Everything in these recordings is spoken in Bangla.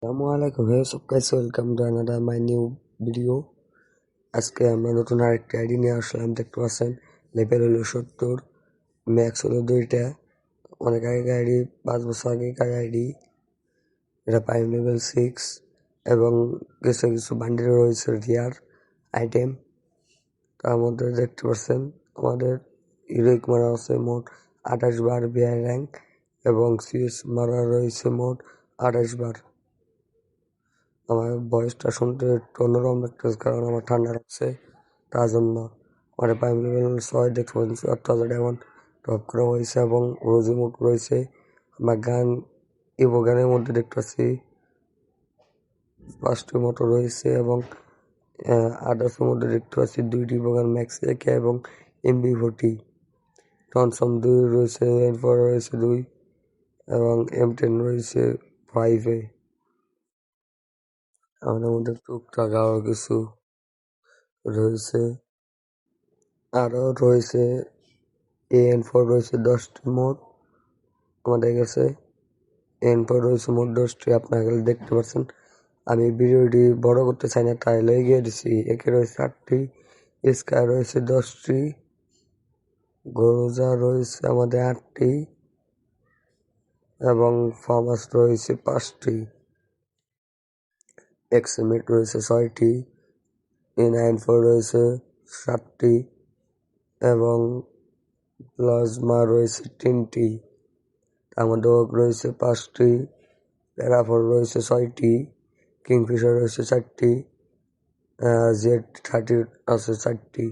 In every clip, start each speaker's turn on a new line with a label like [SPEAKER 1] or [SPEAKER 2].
[SPEAKER 1] Assalamualaikum, hey so guys, welcome to another my new video. আজকে আমরা নতুন আরেকটি আইডি নিয়ে আসলাম। দেখতে পাচ্ছেন লেভেল হলো 70, ম্যাক্স হলো 2টা। অনেক আগেকার আইডি, 5 বছর আগেকার আইডি। এটা প্রাইম লেভেল 6 এবং কিছু কিছু বান্ডিল রয়েছে রিয়ার আইটেম। তার মধ্যে দেখতে পাচ্ছেন আমাদের হিরোইক মারা আছে মোট 28 বার বিআই র্যাঙ্ক এবং সিএস মারা রয়েছে মোট 28 বার। আমার ভয়েসটা শুনতে একটু অন্যরকম লাগতেছে কারণ আমার ঠান্ডা লাগছে, তার জন্য। আমার প্রাইম লেভেল 6 দেখতে পাচ্ছি 7000 এমন টপ করা হয়েছে এবং রোজি মুড রয়েছে। আমার গান ইভো গানের মধ্যে দেখতে পাচ্ছি 5টি মতো রয়েছে এবং আদার্সের মধ্যে দেখতে পাচ্ছি 2টি ইভো গান ম্যাক্স একে এবং MB40 টনসম 2 রয়েছে, এরপর রয়েছে 2 এবং M10 রয়েছে 5-এ। আমাদের মধ্যে টুকটাক আরও কিছু রয়েছে, আরও রয়েছে AN4 রয়েছে 10টি মোট আমাদের কাছে। AN4 রয়েছে মোট 10টি, আপনারা দেখতে পাচ্ছেন। আমি ভিডিওটি বড় করতে চাই না, তাই এগিয়ে দিচ্ছি। একে রয়েছে 8টি, স্কাই রয়েছে 10টি, গরুজা রয়েছে আমাদের 8টি এবং ফার্মাস রয়েছে 5টি, এক্সমিট রয়েছে 6টি, A94 রয়েছে 7টি এবং প্লাজমা রয়েছে 3টি। তার মধ্যে ওক রয়েছে 5টি, প্যারাফোর রয়েছে 6টি, কিংফিশার রয়েছে 4টি, Z30 আছে 4টি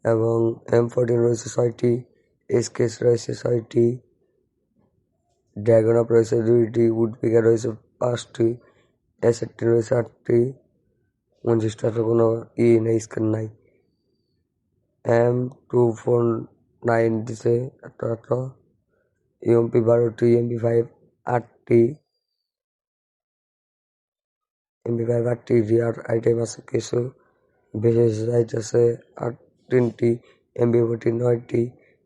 [SPEAKER 1] এবং M14 রয়েছে 6টি, SKS রয়েছে 6টি, ড্রাগন আপ রয়েছে 2টি, উডপিকার রয়েছে 5টি, S18 রয়েছে 8টি, 29টা তো কোনো নেই, স্ক্যান নাই। M249 দিছে এত EMP 12টি, MP5 8টি, MP5 8টি, রিয়ার আইটেম আছে কিছু, বিশেষ যাইতেছে 3টি, MP40 9টি,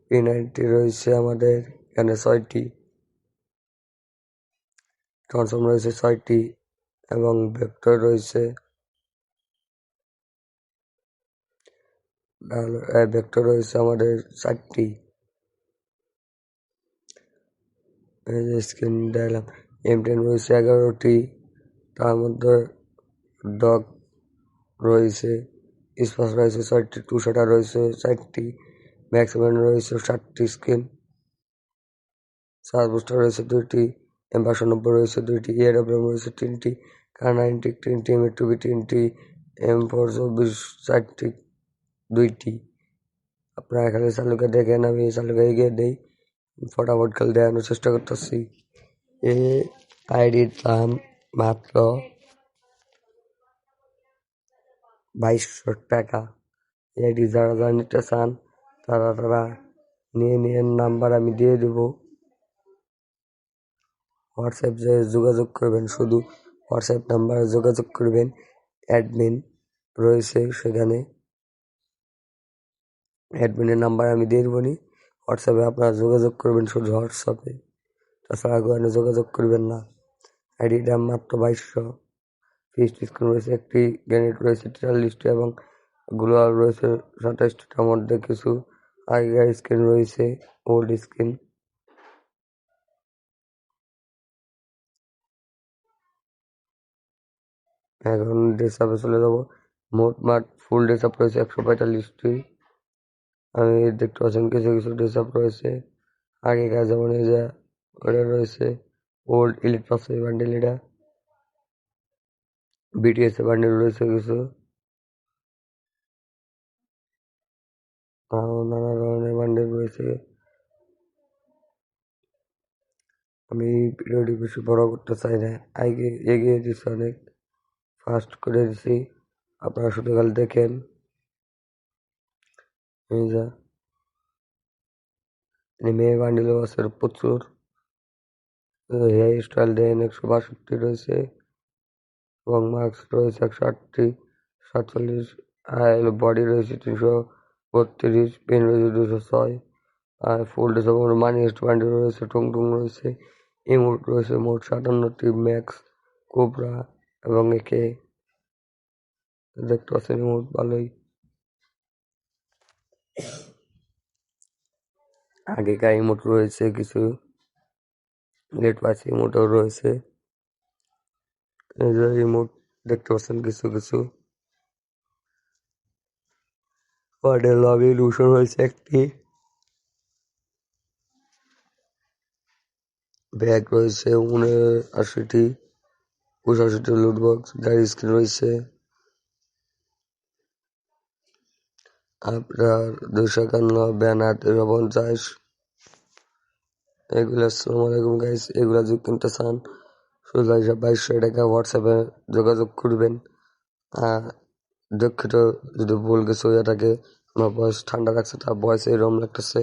[SPEAKER 1] P90 রয়েছে আমাদের এখানে 6টি, টনসম রয়েছে 6টি এবং ভেক্টর রয়েছে আমাদের 4টি। এই যে স্ক্রিন দিলাম। M10 রয়েছে 11টি, তার মধ্যে ডগ রয়েছে, স্পাস রয়েছে 6টি, 200 রয়েছে 4টি, ম্যাক্সিমাম রয়েছে 7টি স্ক্রিন, সার্চ বুস্টার রয়েছে 2টি, M590 রয়েছে 2টি, AWM রয়েছে 3টি, K90 3টি, M2B 3টি, M424 4টি 2টি। আপনারা এখানে চালুকে দেখেন, আমি চালুকে এগিয়ে দেই, ফটাফট খেলে দেখানোর চেষ্টা করতেছি। এই আইডির দাম মাত্র 2200 টাকা। এটি যারা নিতে চান তারা নিয়ে নাম্বার আমি দিয়ে দেব। হোয়াটসঅ্যাপ যে যোগাযোগ করবেন, শুধু হোয়াটসঅ্যাপ নাম্বারে যোগাযোগ করবেন। অ্যাডমিন রয়েছে সেখানে, অ্যাডমিনের নাম্বার আমি দিয়ে দেবো। হোয়াটসঅ্যাপে আপনারা যোগাযোগ করবেন, শুধু হোয়াটসঅ্যাপে, তাছাড়া গোয়ানে যোগাযোগ করবেন না। আইডির দাম মাত্র 2200। ফিস্ট স্ক্রিন রয়েছে একটি, গ্রেনেড রয়েছে 43টি এবং গ্লোয়াল রয়েছে 27টার মধ্যে কিছু আগেকার স্ক্রিন রয়েছে, ওল্ড স্ক্রিন। এখন ড্রেসআপে চলে যাব। মোটমাট ফুল ড্রেসআপ রয়েছে 145টি। আমি দেখতে পাচ্ছেন কিছু কিছু ড্রেসআপ রয়েছে আগেকার, যেমন এই যে ওটা রয়েছে ওল্ড ইলিট পাস বান্ডেল, এটা BTS বান্ডেল রয়েছে কিছু, নানা ধরনের বান্ডেল রয়েছে। আমি ভিডিওটি বেশি বড় করতে চাই না, এগিয়ে দিচ্ছি, অনেক ফাস্ট করে দিচ্ছি, আপনারা শুধু খালি দেখেন। এই যা মেয়ে বান্ডেলও আছে প্রচুর। হেয়ার স্টাইল দেন 162 রয়েছে এবং মার্কস রয়েছে 108টি, 47 বডি রয়েছে 332, পেন রয়েছে 206, আর ফুল ড্রেস মানি বান্ডেল রয়েছে, টুং রয়েছে, ইমোট রয়েছে মোট 57টি, ম্যাক্স কোবরা এবং একে দেখতে পাচ্ছেন ইমোট ভালোই। আগেকার ইমোট রয়েছে কিছু, লেট পাস ইমোটও রয়েছে। এই যে ইমোট দেখতে পাচ্ছেন কিছু কিছু। ওয়ার্ডের লবি ইলুশন হয়েছে একটি, ব্যাগ রয়েছে 79টি, 85টি লুট বক্স, গাড়ি স্ক্রিন রয়েছে আপনার 251, ব্যানার 350। এগুলো আসসালামু আলাইকুম গাইস, এগুলা যদি কিনতে চান সোজা 2200 টাকা হোয়াটসঅ্যাপে যোগাযোগ করবেন। দুঃখিত যদি ভুল কিছু হয়ে থাকে, আমার ভয়েস ঠান্ডা লাগছে, তার ভয়েস এরকম লাগতেছে।